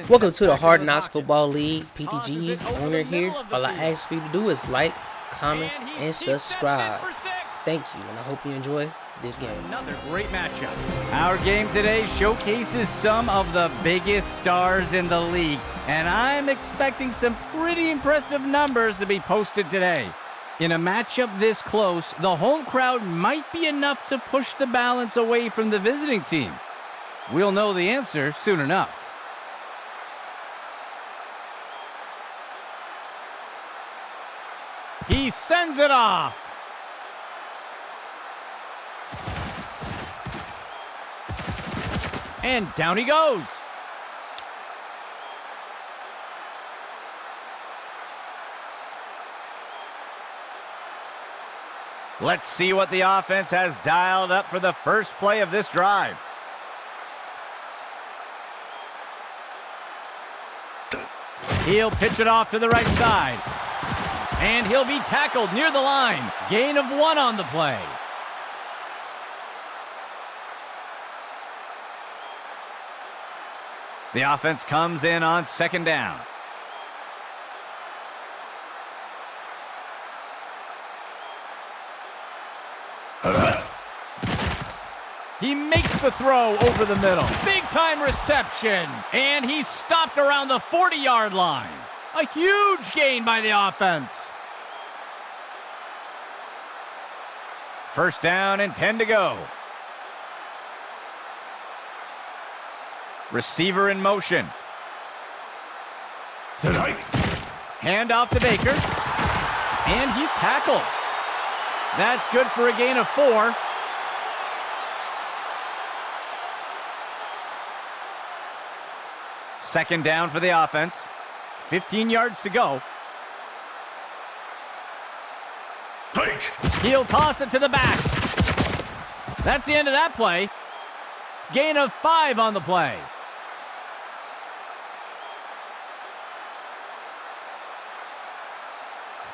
Welcome to the Hard Knocks Football League, PTG owner here. All I ask for you to do is like, comment, and subscribe. Thank you, and I hope you enjoy this game. Another great matchup. Our game today showcases some of the biggest stars in the league, and I'm expecting some pretty impressive numbers to be posted today. In a matchup this close, the home crowd might be enough to push the balance away from the visiting team. We'll know the answer soon enough. He sends it off. And down he goes. Let's see what the offense has dialed up for the first play of this drive. He'll pitch it off to the right side. And he'll be tackled near the line. Gain of 1 on the play. The offense comes in on second down. He makes the throw over the middle. Big time reception. And he's stopped around the 40-yard line. A huge gain by the offense. First down and 10 to go. Receiver in motion. Hand off to Baker. And he's tackled. That's good for a gain of 4. Second down for the offense. 15 yards to go. He'll toss it to the back. That's the end of that play. Gain of 5 on the play.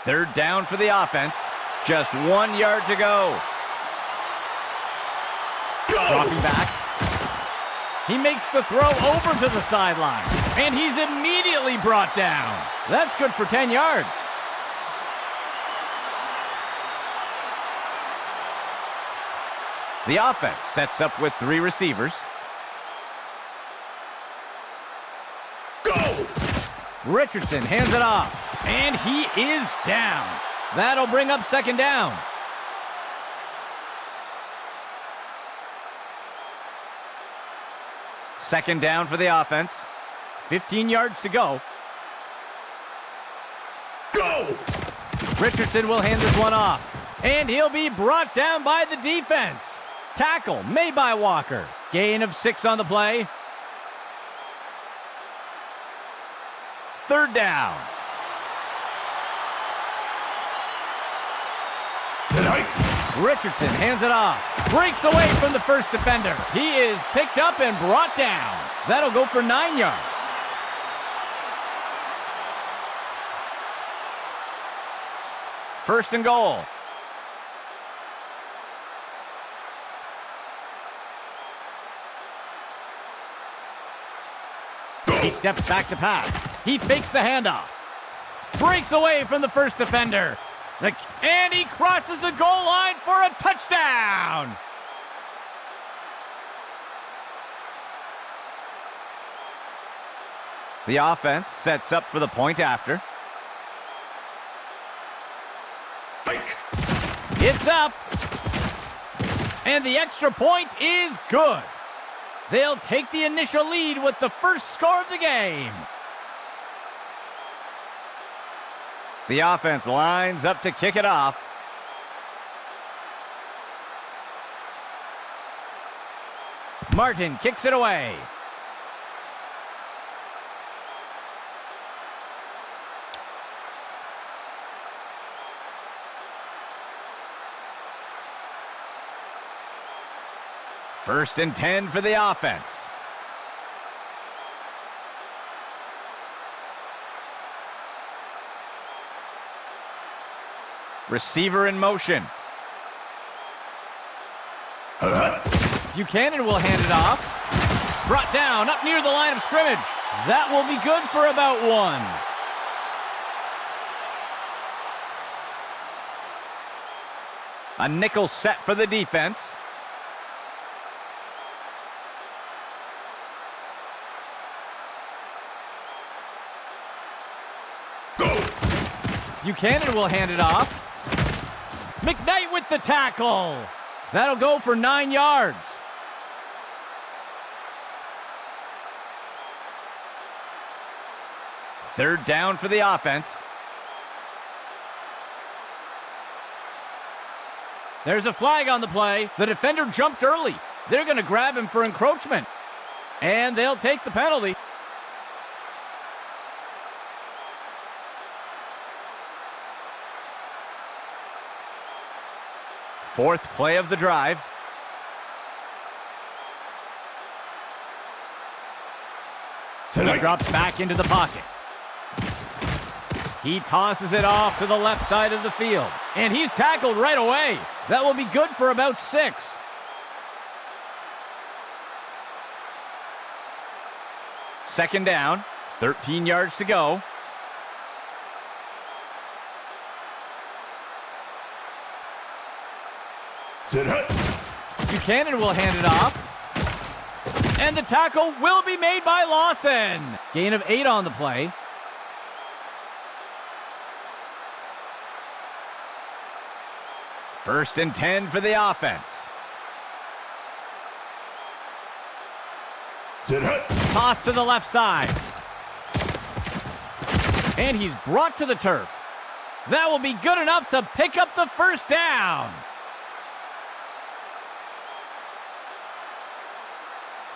Third down for the offense. Just 1 yard to go. Dropping back. He makes the throw over to the sideline. And he's immediately brought down. That's good for 10 yards. The offense sets up with 3 receivers. Go! Richardson hands it off. And he is down. That'll bring up second down. Second down for the offense. 15 yards to go. Go! Richardson will hand this one off. And he'll be brought down by the defense. Tackle made by Walker. Gain of 6 on the play. Third down. Richardson hands it off. Breaks away from the first defender. He is picked up and brought down. That'll go for 9 yards. First and goal. He steps back to pass. He fakes the handoff. Breaks away from the first defender. And he crosses the goal line for a touchdown. The offense sets up for the point after. It's up. And the extra point is good. They'll take the initial lead with the first score of the game. The offense lines up to kick it off. Martin kicks it away. First and 10 for the offense. Receiver in motion. Buchanan will hand it off. Brought down up near the line of scrimmage. That will be good for about 1. A nickel set for the defense. Buchanan will hand it off. McKnight with the tackle. That'll go for 9 yards. Third down for the offense. There's a flag on the play. The defender jumped early. They're going to grab him for encroachment. And they'll take the penalty. Fourth play of the drive. He drops back into the pocket. He tosses it off to the left side of the field. And he's tackled right away. That will be good for about 6. Second down, 13 yards to go. Buchanan will hand it off. And the tackle will be made by Lawson. Gain of 8 on the play. First and 10 for the offense. Toss to the left side. And he's brought to the turf. That will be good enough to pick up the first down.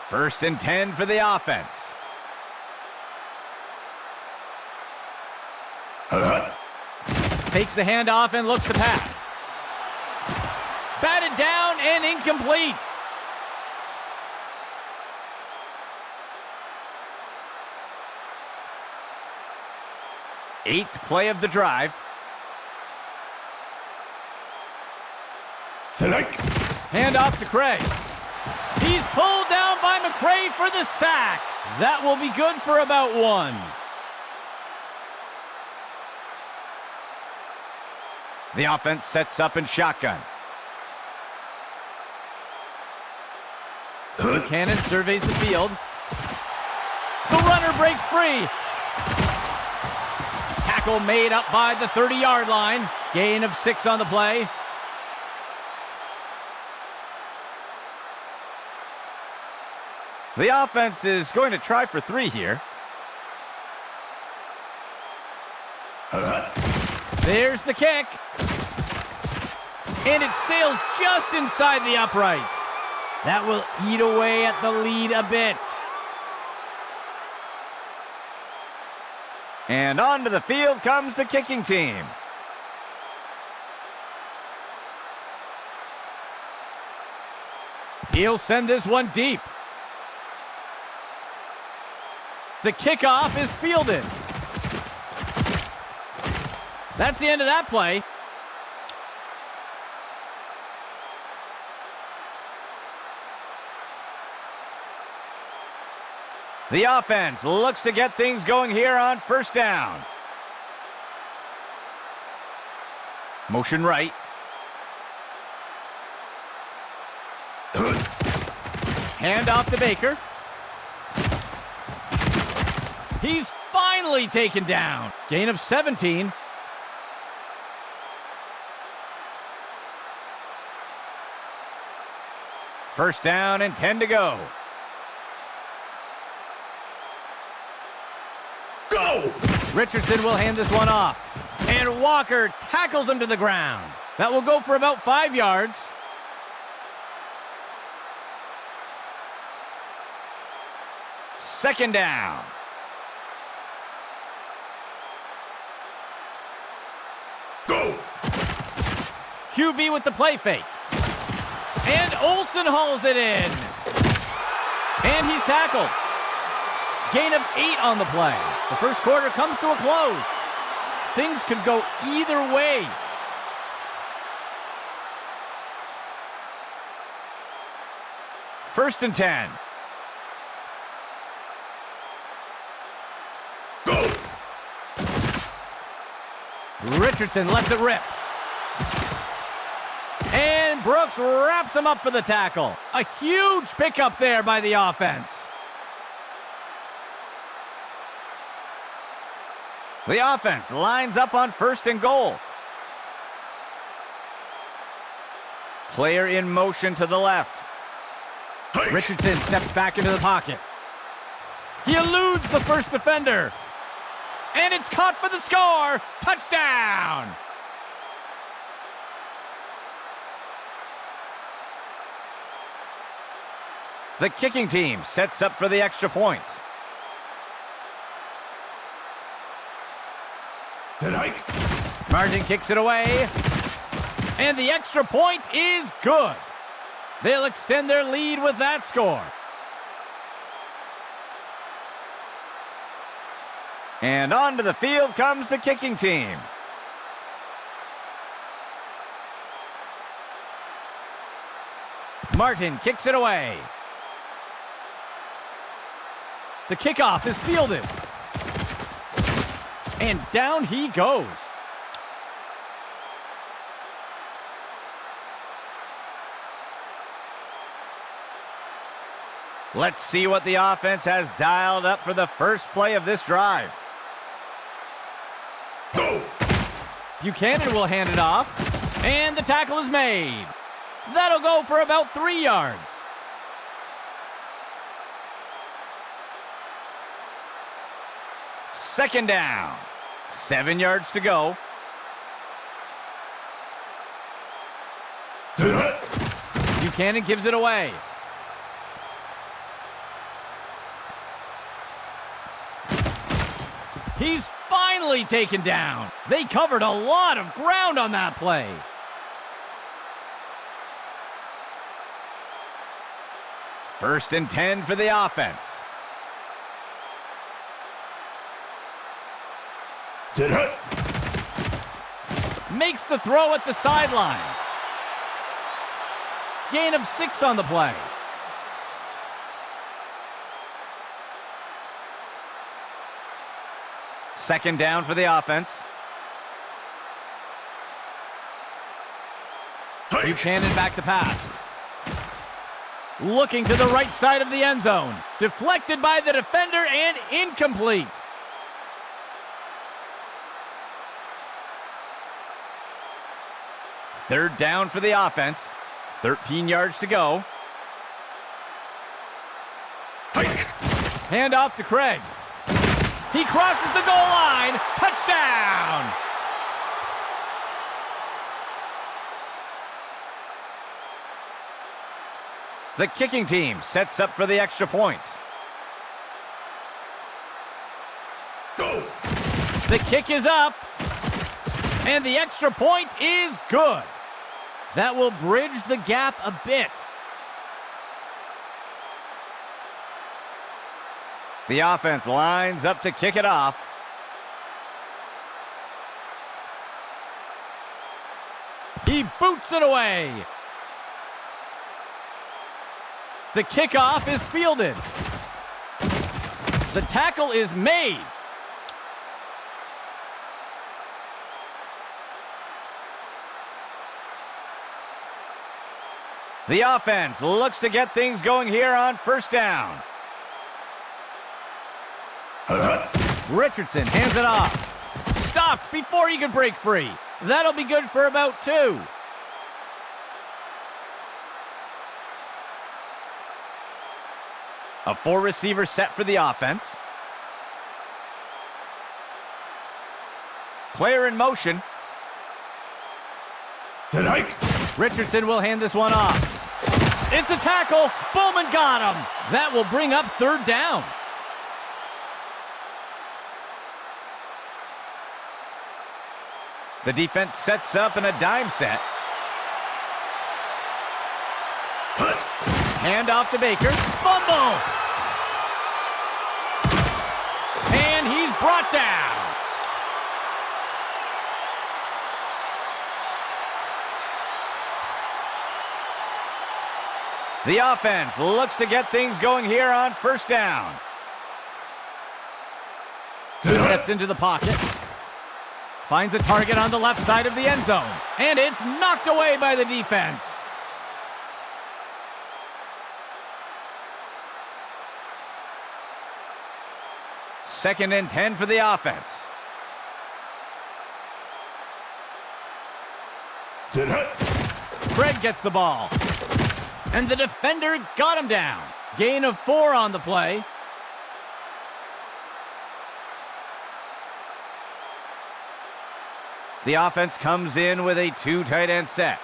First and 10 for the offense. Takes the handoff and looks to pass. Batted down and incomplete. Eighth play of the drive. Handoff to Craig. He's pulled down by McCray for the sack. That will be good for about 1. The offense sets up in shotgun. Buchanan surveys the field. The runner breaks free. Tackle made up by the 30-yard line. Gain of 6 on the play. The offense is going to try for 3 here. There's the kick. And it sails just inside the uprights. That will eat away at the lead a bit. And onto the field comes the kicking team. He'll send this one deep. The kickoff is fielded. That's the end of that play. The offense looks to get things going here on first down. Motion right. Hand off to Baker. He's finally taken down. Gain of 17. First down and 10 to go. Go! Richardson will hand this one off. And Walker tackles him to the ground. That will go for about 5 yards. Second down. Go! QB with the play fake. And Olsen hauls it in. And he's tackled. Gain of 8 on the play. The first quarter comes to a close. Things could go either way. First and 10. Richardson lets it rip. And Brooks wraps him up for the tackle. A huge pickup there by the offense. The offense lines up on 1st and goal. Player in motion to the left. Richardson steps back into the pocket. He eludes the first defender. And it's caught for the score. Touchdown! The kicking team sets up for the extra point. Martin kicks it away. And the extra point is good. They'll extend their lead with that score. And onto the field comes the kicking team. Martin kicks it away. The kickoff is fielded. And down he goes. Let's see what the offense has dialed up for the first play of this drive. Go! Buchanan will hand it off, and the tackle is made. That'll go for about 3 yards. Second down. 7 yards to go. Buchanan gives it away. He's finally taken down. They covered a lot of ground on that play. First and 10 for the offense. Makes the throw at the sideline. Gain of 6 on the play. Second down for the offense. Buchanan back to pass. Looking to the right side of the end zone. Deflected by the defender and incomplete. Third down for the offense. 13 yards to go. Hand off to Craig. He crosses the goal line. Touchdown! The kicking team sets up for the extra point. Go! The kick is up. And the extra point is good. That will bridge the gap a bit. The offense lines up to kick it off. He boots it away. The kickoff is fielded. The tackle is made. The offense looks to get things going here on first down. Richardson hands it off. Stopped before he could break free. That'll be good for about 2. A 4-receiver set for the offense. Player in motion. Richardson will hand this one off. It's a tackle. Bowman got him. That will bring up third down. The defense sets up in a dime set. Hand off to Baker. Fumble! And he's brought down. The offense looks to get things going here on first down. Steps into the pocket. Finds a target on the left side of the end zone. And it's knocked away by the defense. Second and 10 for the offense. Craig gets the ball. And the defender got him down. Gain of 4 on the play. The offense comes in with a 2 tight end set.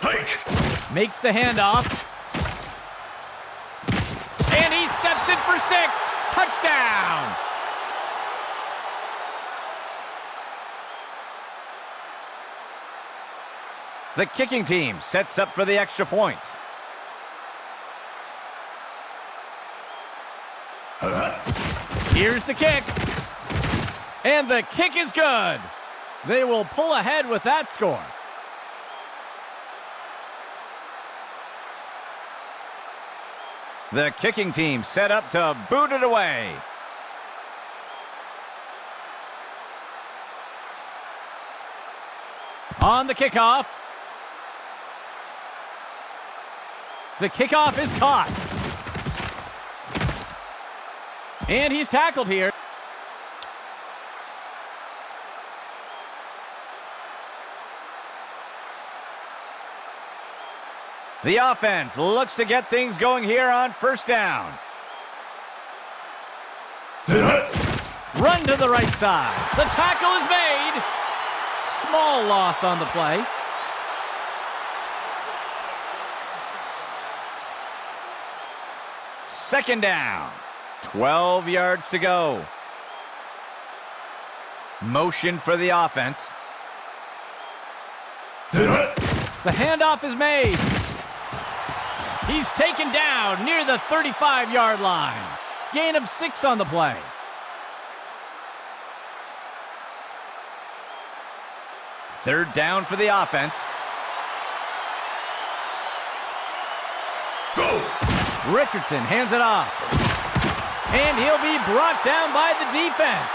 Hike. Makes the handoff. And he steps in for 6. Touchdown. The kicking team sets up for the extra point. Here's the kick. And the kick is good. They will pull ahead with that score. The kicking team set up to boot it away. On the kickoff. The kickoff is caught. And he's tackled here. The offense looks to get things going here on first down. Run to the right side. The tackle is made. Small loss on the play. Second down. 12 yards to go. Motion for the offense. The handoff is made. He's taken down near the 35-yard line. Gain of 6 on the play. Third down for the offense. Go! Richardson hands it off. And he'll be brought down by the defense.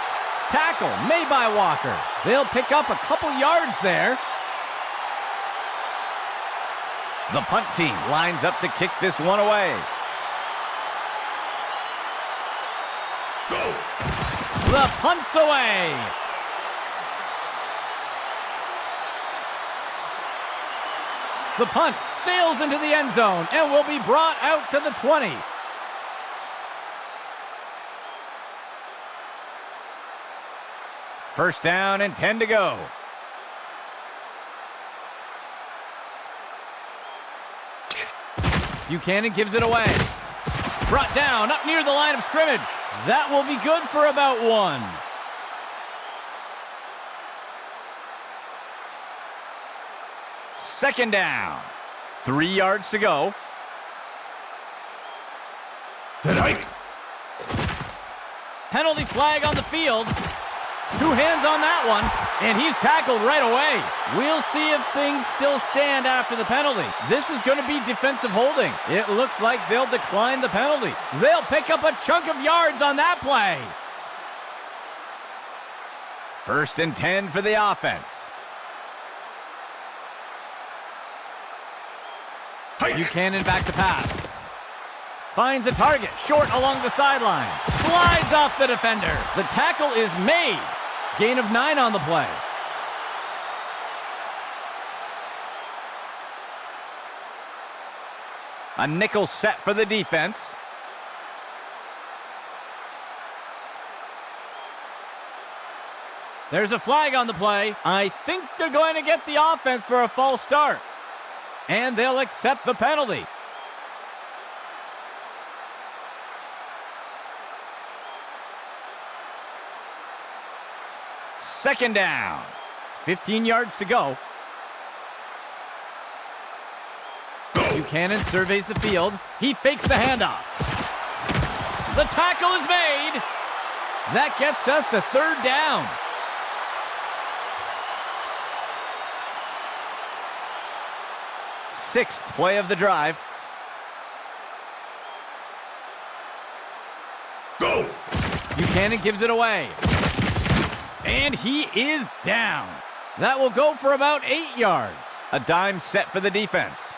Tackle made by Walker. They'll pick up a couple yards there. The punt team lines up to kick this one away. Go! The punt's away. The punt sails into the end zone and will be brought out to the 20. First down and 10 to go. Buchanan gives it away. Brought down up near the line of scrimmage. That will be good for about 1. Second down. 3 yards to go. Penalty flag on the field. 2 hands on that one, and he's tackled right away. We'll see if things still stand after the penalty. This is going to be defensive holding. It looks like they'll decline the penalty. They'll pick up a chunk of yards on that play. First and 10 for the offense. Buchanan back to pass. Finds a target short along the sideline. Slides off the defender. The tackle is made. Gain of 9 on the play. A nickel set for the defense. There's a flag on the play. I think they're going to get the offense for a false start. And they'll accept the penalty. Second down. 15 yards to go. Buchanan surveys the field. He fakes the handoff. The tackle is made. That gets us to third down. Sixth play of the drive. Go! Buchanan gives it away. And he is down. That will go for about 8 yards. A dime set for the defense.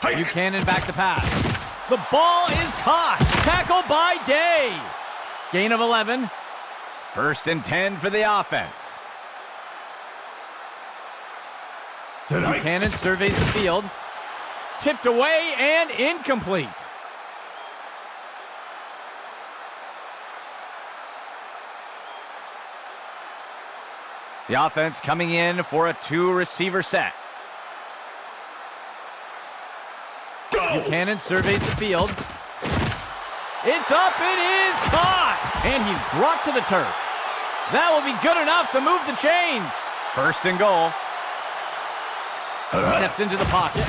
Buchanan back to pass. The ball is caught. Tackle by Day. Gain of 11. 1st and 10 for the offense. Buchanan surveys the field. Tipped away and incomplete. The offense coming in for a 2-receiver set. Buchanan surveys the field. It's up, it is caught! And he's brought to the turf. That will be good enough to move the chains. 1st and goal. Steps into the pocket.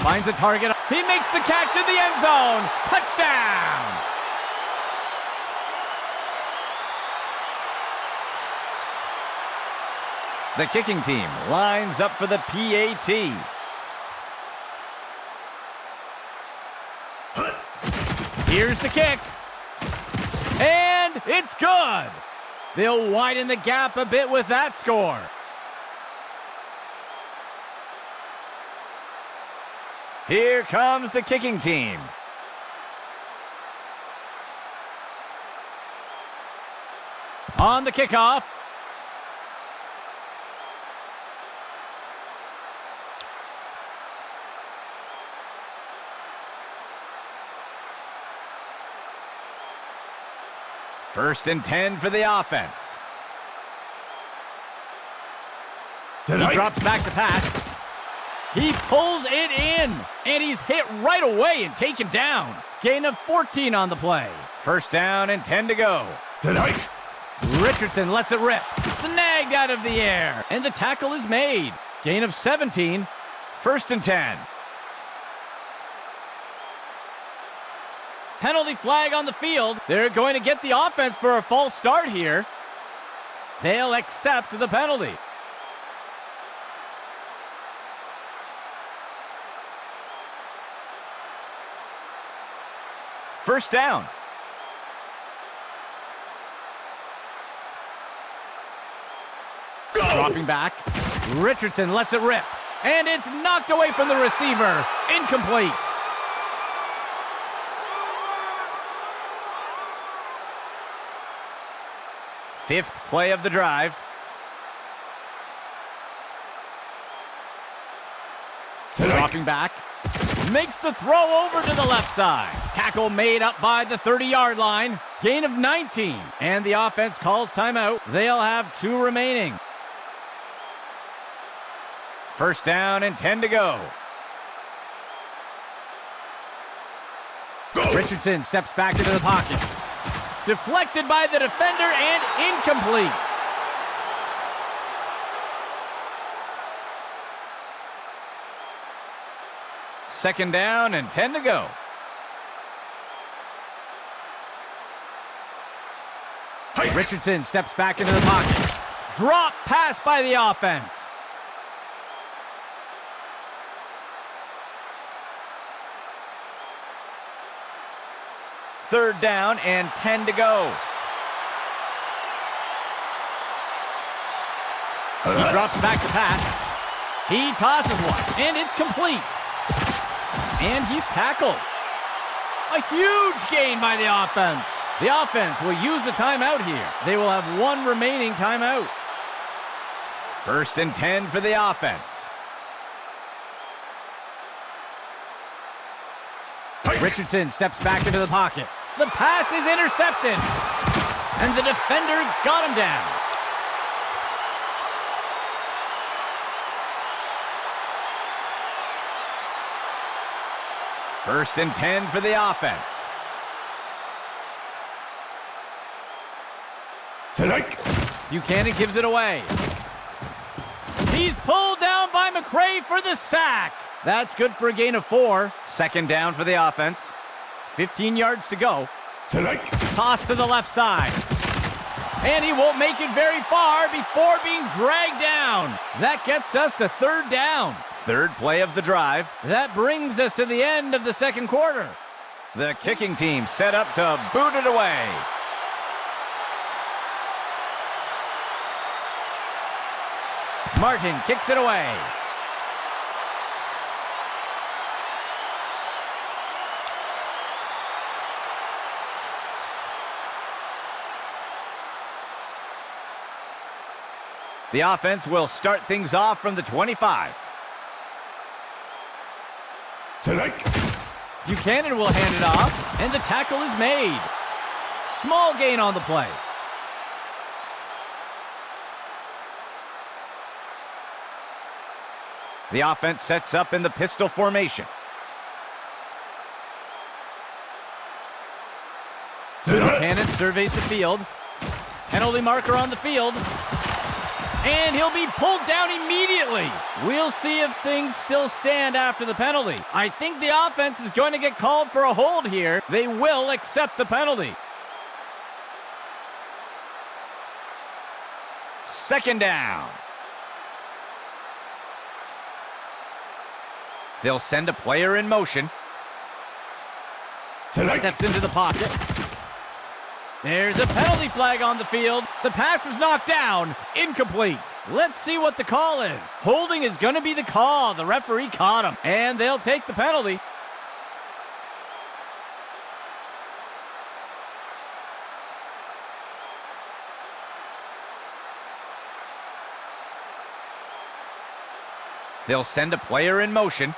Finds a target. He makes the catch in the end zone. Touchdown! The kicking team lines up for the PAT. Here's the kick. And it's good. They'll widen the gap a bit with that score. Here comes the kicking team. On the kickoff. First and 10 for the offense. He drops back to pass. He pulls it in, and he's hit right away and taken down. Gain of 14 on the play. 1st down and 10 to go. Richardson lets it rip. Snagged out of the air, and the tackle is made. Gain of 17. 1st and 10. Penalty flag on the field. They're going to get the offense for a false start here. They'll accept the penalty. First down. Dropping back. Richardson lets it rip. And it's knocked away from the receiver. Incomplete. Fifth play of the drive. Dropping back. Makes the throw over to the left side. Tackle made up by the 30-yard line. Gain of 19. And the offense calls timeout. They'll have 2 remaining. First down and 10 to go. Richardson steps back into the pocket. Deflected by the defender and incomplete. Second down and 10 to go. Richardson steps back into the pocket. Drop pass by the offense. Third down and 10 to go. He drops back to pass. He tosses one, and it's complete. And he's tackled. A huge gain by the offense. The offense will use a timeout here. They will have 1 remaining timeout. First and 10 for the offense. Richardson steps back into the pocket. The pass is intercepted. And the defender got him down. First and 10 for the offense. Buchanan gives it away. He's pulled down by McCray for the sack. That's good for a gain of 4. Second down for the offense. 15 yards to go. Toss to the left side. And he won't make it very far before being dragged down. That gets us to 3rd down. Third play of the drive. That brings us to the end of the second quarter. The kicking team set up to boot it away. Martin kicks it away. The offense will start things off from the 25. Buchanan will hand it off, and the tackle is made. Small gain on the play. The offense sets up in the pistol formation. Buchanan surveys the field. Penalty marker on the field. And he'll be pulled down immediately. We'll see if things still stand after the penalty. I think the offense is going to get called for a hold here. They will accept the penalty. Second down. They'll send a player in motion. Steps into the pocket. There's a penalty flag on the field. The pass is knocked down. Incomplete. Let's see what the call is. Holding is going to be the call. The referee caught him, and they'll take the penalty. They'll send a player in motion.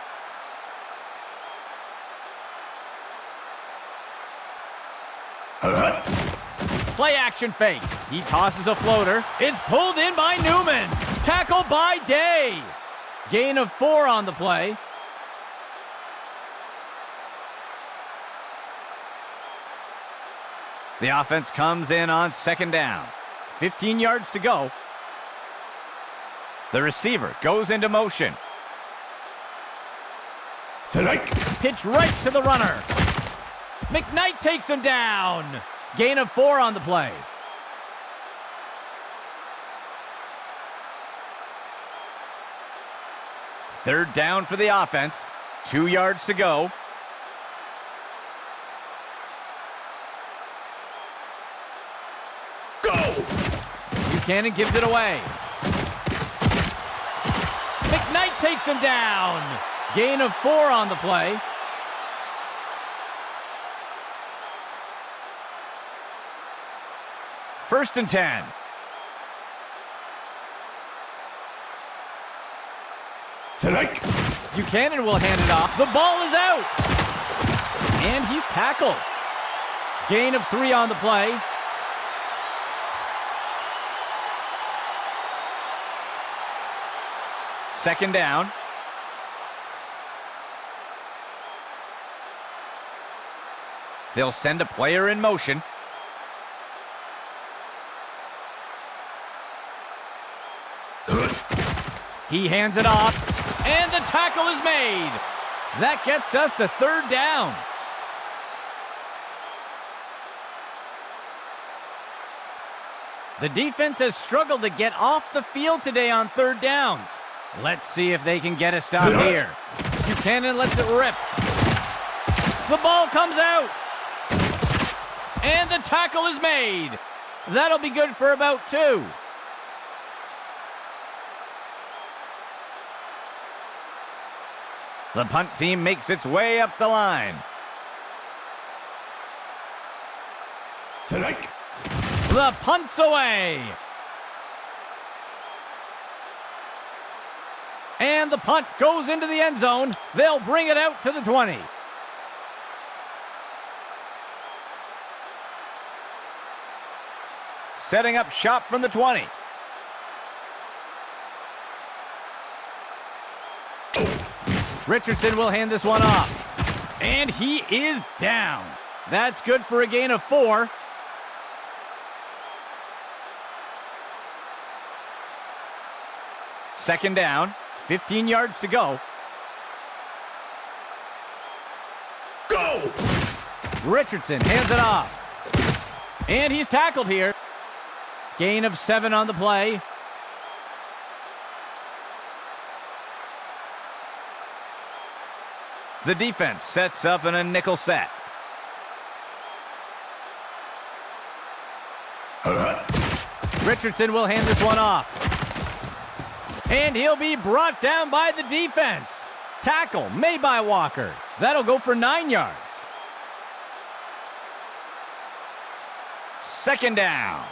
Play action fake. He tosses a floater. It's pulled in by Newman. Tackle by Day. Gain of 4 on the play. The offense comes in on second down. 15 yards to go. The receiver goes into motion. Pitch right to the runner. McKnight takes him down. Gain of 4 on the play. Third down for the offense. 2 yards to go. Go! Buchanan gives it away. McKnight takes him down. Gain of 4 on the play. First and 10. Buchanan will hand it off. The ball is out. And he's tackled. Gain of 3 on the play. Second down. They'll send a player in motion. He hands it off, and the tackle is made. That gets us to third down. The defense has struggled to get off the field today on third downs. Let's see if they can get a stop here. Buchanan lets it rip. The ball comes out. And the tackle is made. That'll be good for about 2. The punt team makes its way up the line. The punt's away. And the punt goes into the end zone. They'll bring it out to the 20. Setting up shop from the 20. Richardson will hand this one off. And he is down. That's good for a gain of 4. Second down, 15 yards to go. Go! Richardson hands it off. And he's tackled here. Gain of 7 on the play. The defense sets up in a nickel set. Richardson will hand this one off. And he'll be brought down by the defense. Tackle made by Walker. That'll go for 9 yards. Second down.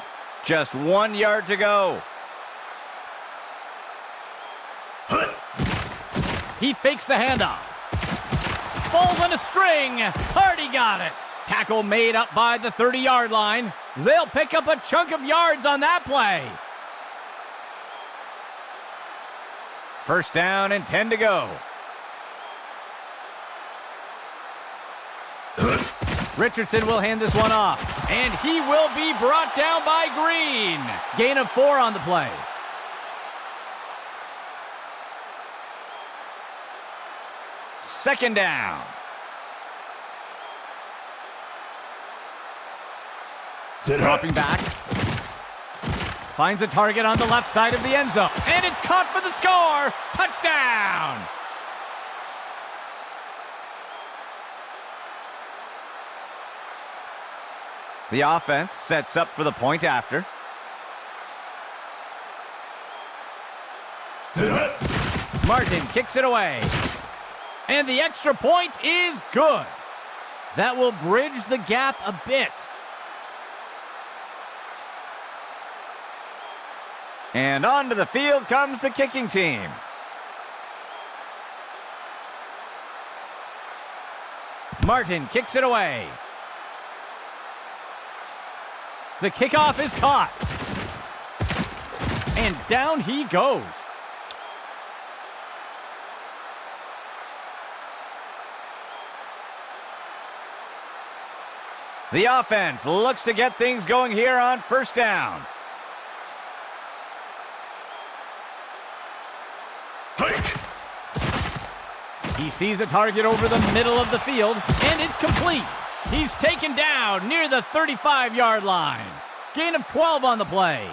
Just 1 yard to go. He fakes the handoff. Falls on a string. Hardy got it. Tackle made up by the 30-yard line. They'll pick up a chunk of yards on that play. First down and 10 to go. Richardson will hand this one off. And he will be brought down by Green. Gain of 4 on the play. Second down. Dropping back. Finds a target on the left side of the end zone. And it's caught for the score. Touchdown. The offense sets up for the point after. Martin kicks it away. And the extra point is good. That will bridge the gap a bit. And onto the field comes the kicking team. Martin kicks it away. The kickoff is caught. And down he goes. The offense looks to get things going here on first down. He sees a target over the middle of the field, and it's complete. He's taken down near the 35-yard line. Gain of 12 on the play.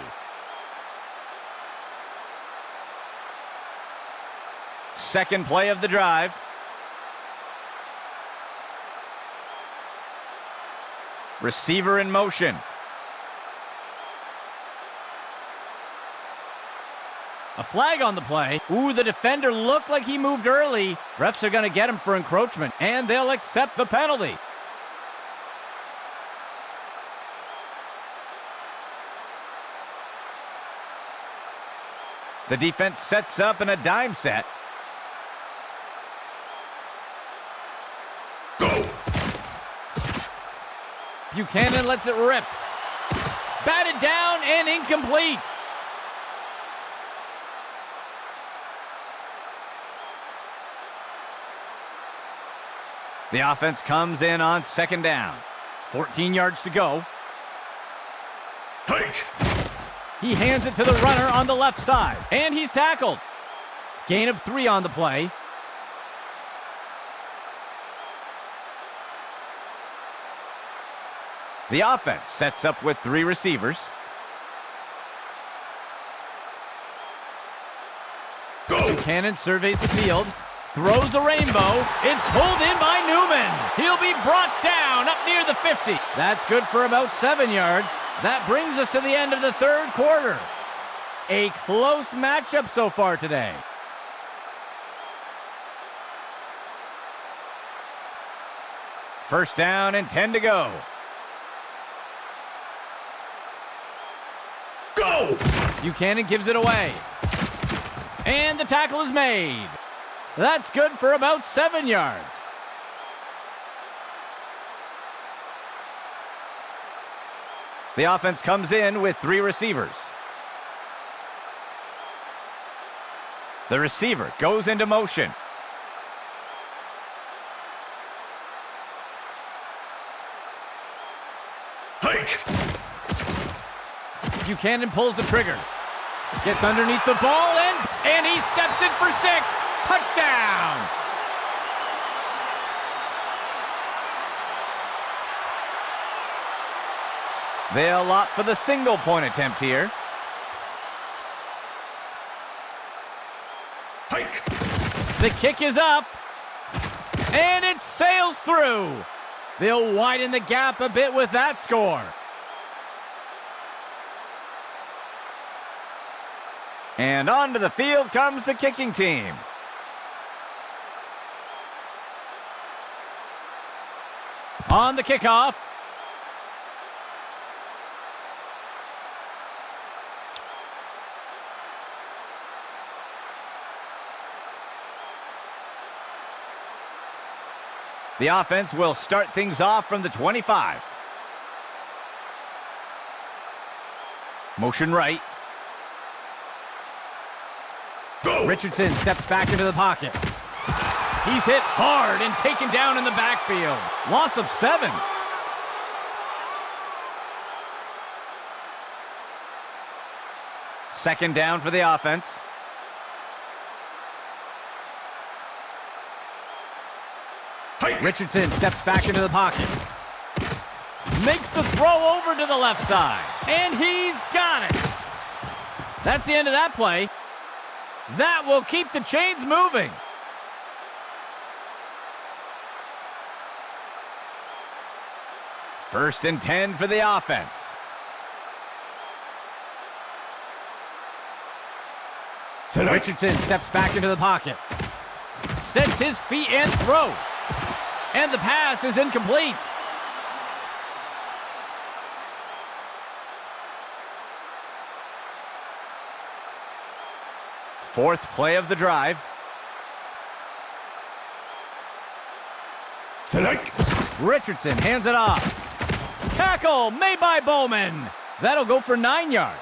Second play of the drive. Receiver in motion. A flag on the play. Ooh, the defender looked like he moved early. Refs are going to get him for encroachment, and they'll accept the penalty. The defense sets up in a dime set. Go! Buchanan lets it rip. Batted down and incomplete. The offense comes in on second down. 14 yards to go. Hike! He hands it to the runner on the left side, and he's tackled. Gain of 3 on the play. The offense sets up with 3 receivers. Go! Buchanan surveys the field. Throws the rainbow. It's pulled in by Newman. He'll be brought down up near the 50. That's good for about 7 yards. That brings us to the end of the third quarter. A close matchup so far today. First down and 10 to go. Go! Buchanan gives it away. And the tackle is made. That's good for about 7 yards. The offense comes in with 3 receivers. The receiver goes into motion. Hike! Buchanan pulls the trigger. Gets underneath the ball and he steps in for 6. Touchdown! They'll opt for the single-point attempt here. Hike! The kick is up, and it sails through. They'll widen the gap a bit with that score. And onto the field comes the kicking team. On the kickoff. The offense will start things off from the 25. Motion right. Go. Richardson steps back into the pocket. He's hit hard and taken down in the backfield. Loss of 7. Second down for the offense. Richardson steps back into the pocket. Makes the throw over to the left side. And he's got it. That's the end of that play. That will keep the chains moving. First and 10 for the offense. Richardson steps back into the pocket. Sets his feet and throws. And the pass is incomplete. Fourth play of the drive. Richardson hands it off. Tackle made by Bowman. That'll go for 9 yards.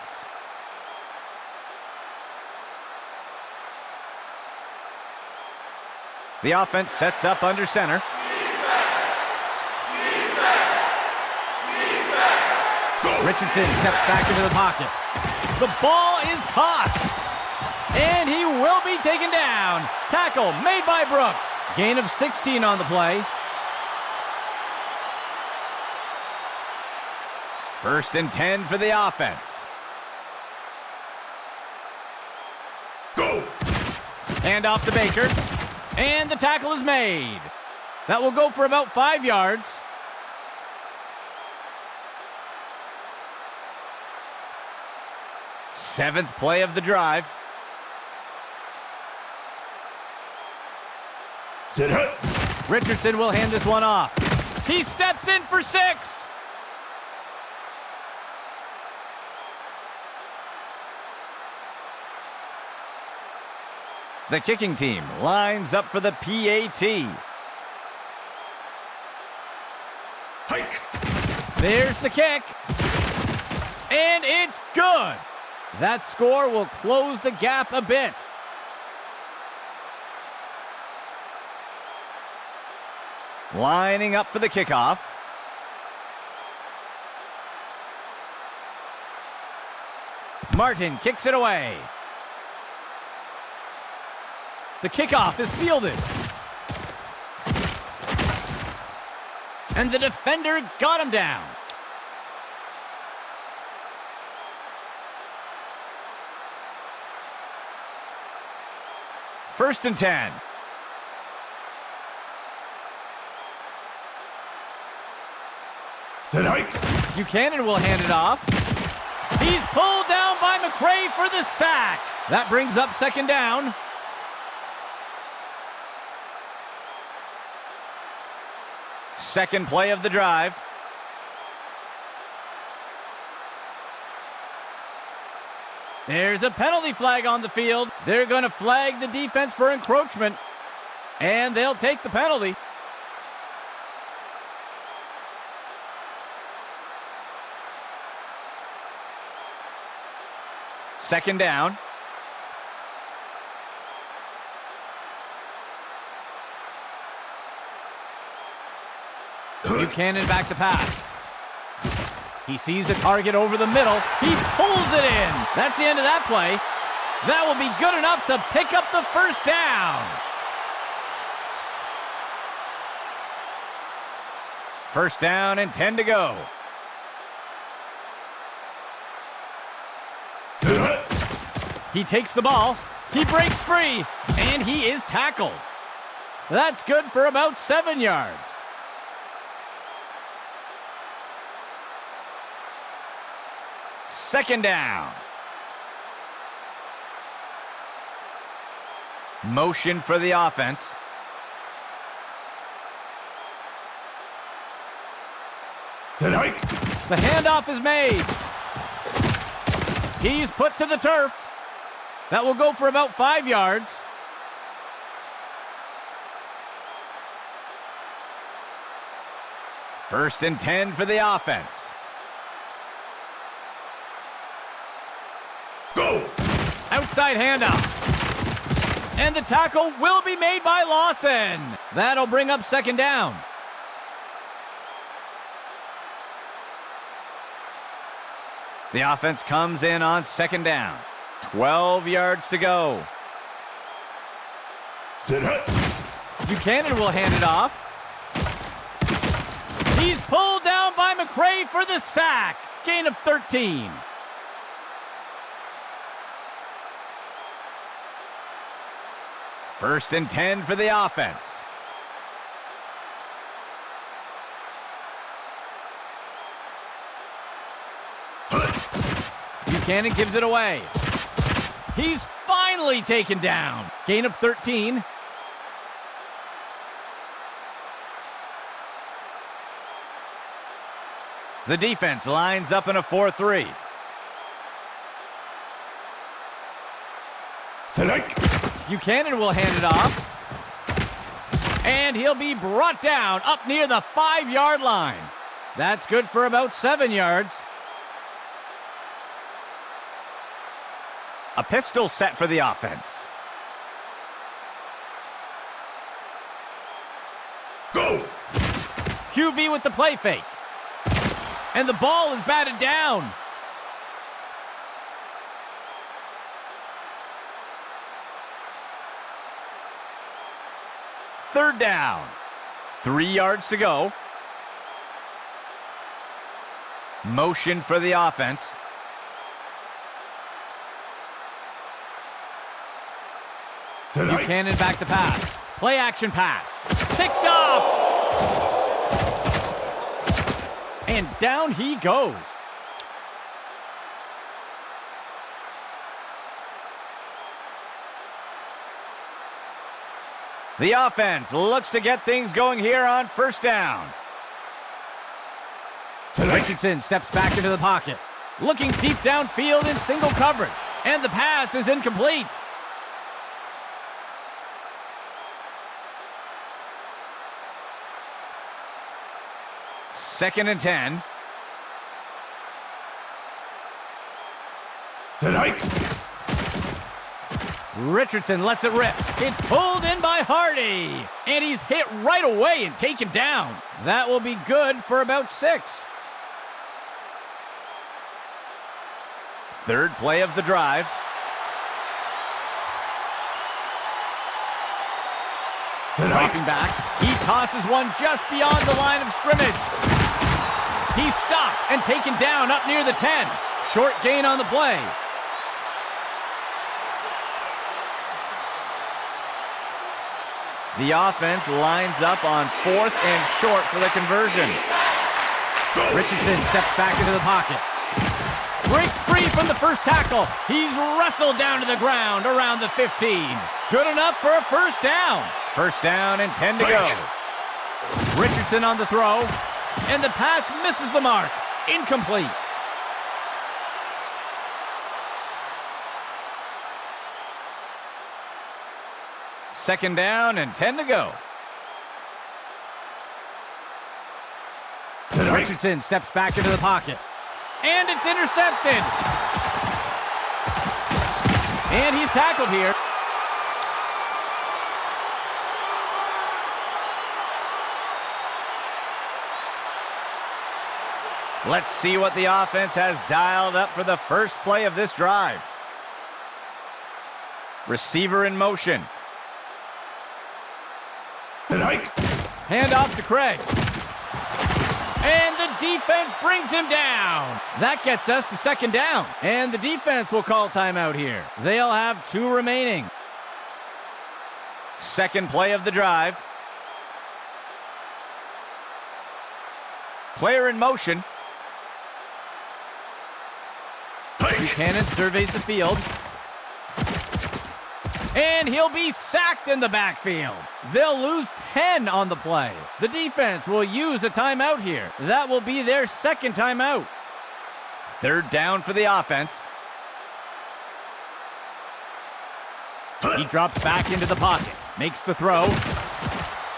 The offense sets up under center. Richardson steps back into the pocket. The ball is caught. And he will be taken down. Tackle made by Brooks. Gain of 16 on the play. First and 10 for the offense. Go! Hand off to Baker. And the tackle is made. That will go for about 5 yards. Seventh play of the drive. Richardson will hand this one off. He steps in for 6. The kicking team lines up for the PAT. Hike. There's the kick. And it's good. That score will close the gap a bit. Lining up for the kickoff. Martin kicks it away. The kickoff is fielded. And the defender got him down. First and 10. Buchanan will hand it off. He's pulled down by McCray for the sack. That brings up second down. Second play of the drive. There's a penalty flag on the field. They're going to flag the defense for encroachment. And they'll take the penalty. Second down. Buchanan back to pass. He sees a target over the middle. He pulls it in. That's the end of that play. That will be good enough to pick up the first down. First down and 10 to go. He takes the ball. He breaks free. And he is tackled. That's good for about 7 yards. Second down. Motion for the offense. The handoff is made. He's put to the turf. That will go for about 5 yards. First and 10 for the offense. Go! Outside handoff. And the tackle will be made by Lawson. That'll bring up second down. The offense comes in on second down. 12 yards to go. Buchanan will hand it off. He's pulled down by McCray for the sack. Gain of 13. First and 10 for the offense. Buchanan gives it away. He's finally taken down. Gain of 13. The defense lines up in a 4-3. Buchanan will hand it off. And he'll be brought down up near the 5-yard line. That's good for about 7 yards. A pistol set for the offense. Go! QB with the play fake. And the ball is batted down. Third down. 3 yards to go. Motion for the offense. Buchanan back to pass. Play action pass. Picked off. And down he goes. The offense looks to get things going here on first down. Richardson steps back into the pocket. Looking deep downfield in single coverage. And the pass is incomplete. Second and 10. Richardson lets it rip. It's pulled in by Hardy. And he's hit right away and taken down. That will be good for about 6. Third play of the drive. Dropping back. He tosses one just beyond the line of scrimmage. He's stopped and taken down up near the 10. Short gain on the play. The offense lines up on 4th and short for the conversion. Richardson steps back into the pocket. Breaks free from the first tackle. He's wrestled down to the ground around the 15. Good enough for a first down. First down and 10 to go. Richardson on the throw. And the pass misses the mark. Incomplete. Second down and 10 to go. Richardson steps back into the pocket. And it's intercepted. And he's tackled here. Let's see what the offense has dialed up for the first play of this drive. Receiver in motion. Hand off to Craig. And the defense brings him down. That gets us to second down. And the defense will call timeout here. They'll have 2 remaining. Second play of the drive. Player in motion. Buchanan surveys the field. And he'll be sacked in the backfield. They'll lose 10 on the play. The defense will use a timeout here. That will be their second timeout. Third down for the offense. He drops back into the pocket, makes the throw,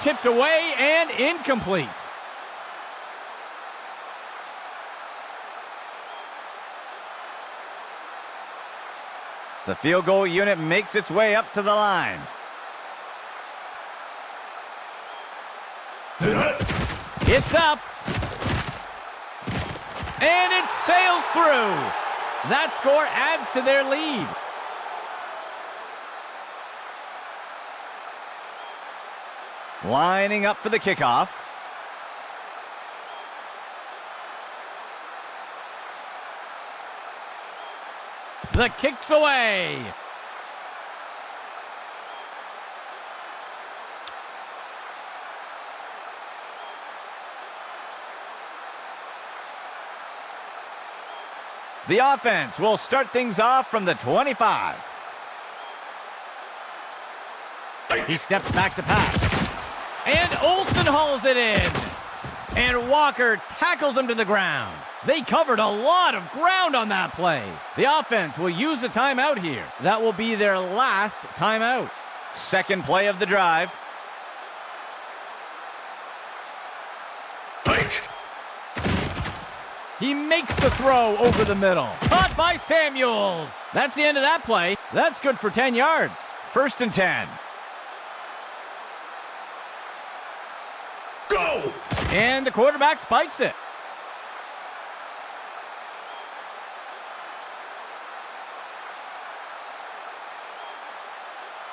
tipped away and incomplete. The field goal unit makes its way up to the line. It's up. And it sails through. That score adds to their lead. Lining up for the kickoff. The kick's away. The offense will start things off from the 25. He steps back to pass. And Olsen hauls it in. And Walker tackles him to the ground. They covered a lot of ground on that play. The offense will use a timeout here. That will be their last timeout. Second play of the drive. He makes the throw over the middle. Caught by Samuels. That's the end of that play. That's good for 10 yards. First and 10. Go! And the quarterback spikes it.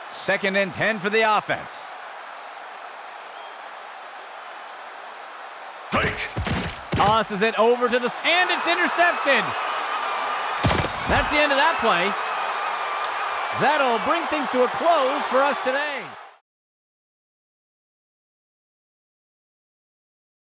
Second and 10 for the offense. Tosses it over to the... And it's intercepted. That's the end of that play. That'll bring things to a close for us today.